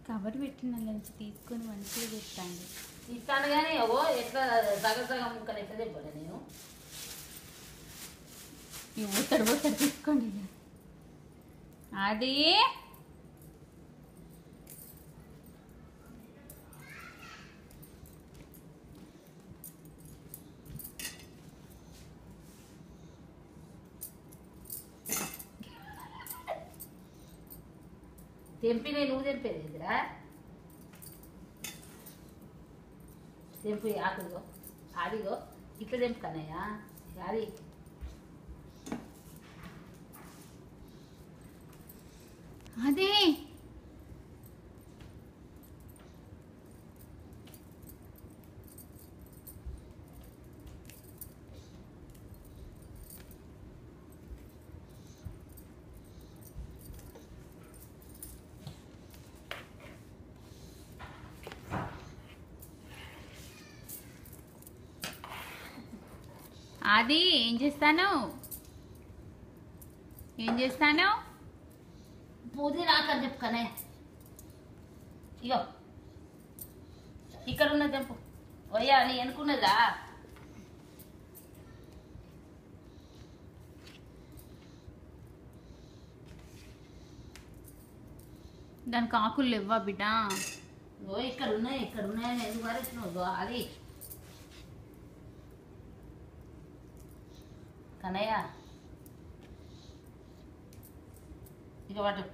Cover పెట్టిన నుంచి తీసుకొని మంచిగా పెట్టండి. ఇస్తాను కానీ ఓ ఎట్లా సగం సగం ముక్కలు ఎట్లా చెప్పాలి నేను ఊతడు పోతాడు తీసుకోండి. అది తెంపి నువ్వు తెంపేది ఇదిరా తెంపు ఆకుదిగో ఆడిగో ఇట్లా తెంపుతానయ్యా అది అదే అది ఏం చేస్తాను పుదీనా ఆకని చెప్పుకనే ఇగో ఇక్కడ ఉన్న తెంపు వయ్యా నీ అనుకున్నదా దానికి ఆకులు లేవా బిడ్డ? ఓ ఇక్కడ ఉన్నాయని ఎందుకు వరేసినావు అది కన్నయ్య ఇక వాటు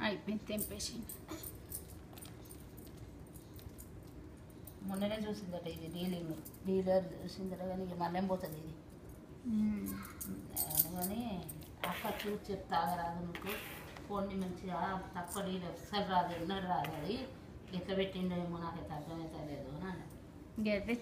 అయిపోయింది తెంపేసింది. మొన్ననే చూసిందట ఇది డీలర్ చూసిందట కానీ ఇక మళ్ళేం పోతుంది ఇది కానీ అక్క చూసి చెప్తా రాదు నువ్వు ఫోన్ని మంచిగా తక్కువ డీలర్ ఒకసారి రాదు ఎన్నడు రాదు అది ఎట్లా పెట్టిండేమో నాకైతే అర్థమైతే లేదు అని అన్నది. ఇంకైతే